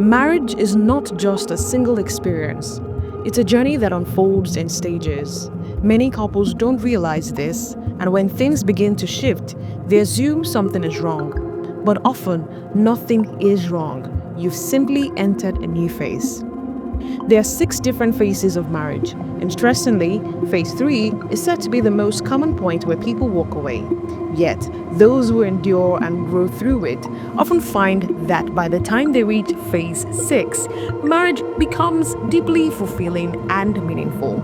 Marriage is not just a single experience, it's a journey that unfolds in stages. Many couples don't realize this, and when things begin to shift, they assume something is wrong. But often, nothing is wrong. You've simply entered a new phase. There are 6 different phases of marriage. Interestingly, phase 3 is said to be the most common point where people walk away. Yet, those who endure and grow through it often find that by the time they reach phase 6, marriage becomes deeply fulfilling and meaningful.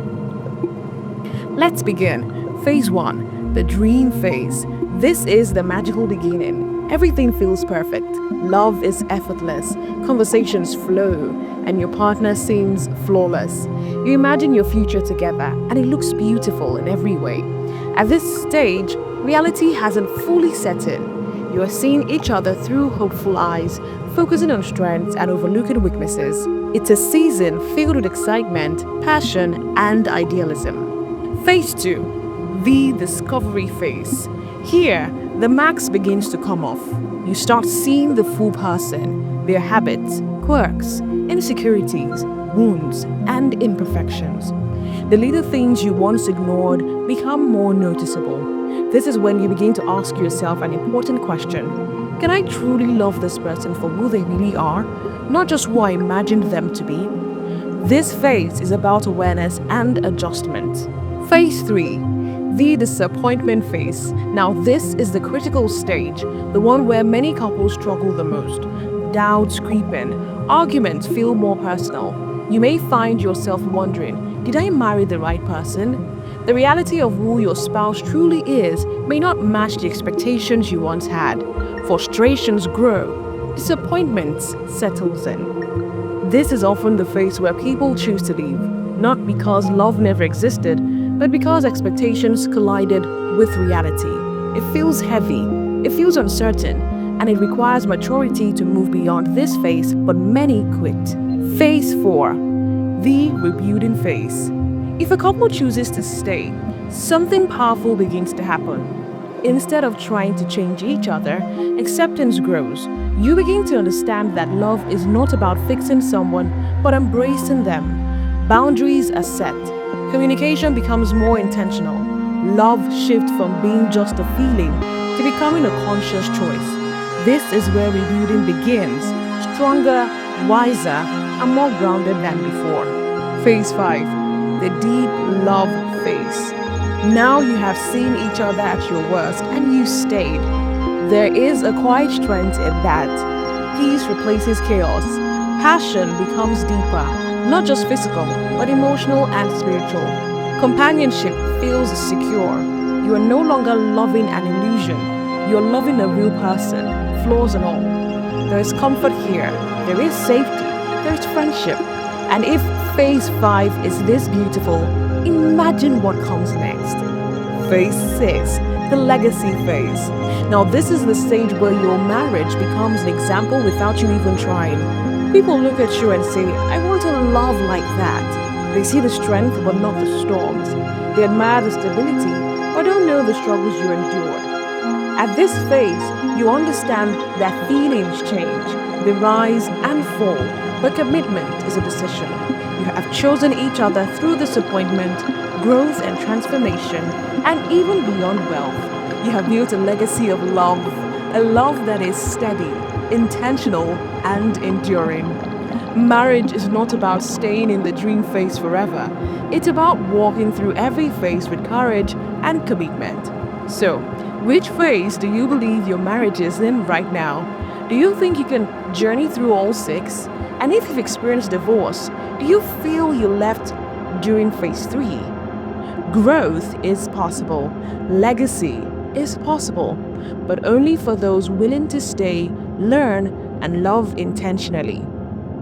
Let's begin. Phase 1, the dream phase. This is the magical beginning. Everything feels perfect. Love is effortless. Conversations flow, and your partner seems flawless. You imagine your future together, and it looks beautiful in every way. At this stage, reality hasn't fully set in. You are seeing each other through hopeful eyes, focusing on strengths and overlooking weaknesses. It's a season filled with excitement, passion, and idealism. Phase 2, the discovery phase. Here, the mask begins to come off. You start seeing the full person, their habits, quirks, insecurities, wounds, and imperfections. The little things you once ignored become more noticeable. This is when you begin to ask yourself an important question. Can I truly love this person for who they really are, not just who I imagined them to be? This phase is about awareness and adjustment. Phase 3, the disappointment phase. Now this is the critical stage, the one where many couples struggle the most. Doubts creep in, arguments feel more personal. You may find yourself wondering, did I marry the right person? The reality of who your spouse truly is may not match the expectations you once had. Frustrations grow, disappointments settles in. This is often the phase where people choose to leave, not because love never existed, but because expectations collided with reality. It feels heavy, it feels uncertain, and it requires maturity to move beyond this phase, but many quit. Phase 4, the rebuilding phase. If a couple chooses to stay, something powerful begins to happen. Instead of trying to change each other, acceptance grows. You begin to understand that love is not about fixing someone, but embracing them. Boundaries are set. Communication becomes more intentional. Love shifts from being just a feeling to becoming a conscious choice. This is where rebuilding begins, stronger, wiser, and more grounded than before. Phase 5, the deep love phase. Now you have seen each other at your worst and you stayed. There is a quiet strength in that. Peace replaces chaos. Passion becomes deeper, not just physical, but emotional and spiritual. Companionship feels secure. You are no longer loving an illusion. You are loving a real person, flaws and all. There is comfort here. There is safety. There is friendship. And if phase 5 is this beautiful, imagine what comes next. Phase 6, the legacy phase. Now this is the stage where your marriage becomes an example without you even trying. People look at you and say, I want a love like that. They see the strength but not the storms. They admire the stability but don't know the struggles you endured. At this phase, you understand that feelings change, they rise and fall, but commitment is a decision. You have chosen each other through disappointment, growth and transformation, and even beyond wealth. You have built a legacy of love, a love that is steady, intentional, and enduring. Marriage is not about staying in the dream phase forever. It's about walking through every phase with courage and commitment. So, which phase do you believe your marriage is in right now? Do you think you can journey through all 6? And if you've experienced divorce, do you feel you left during phase 3? Growth is possible. Legacy is possible. But only for those willing to stay, learn, and love intentionally.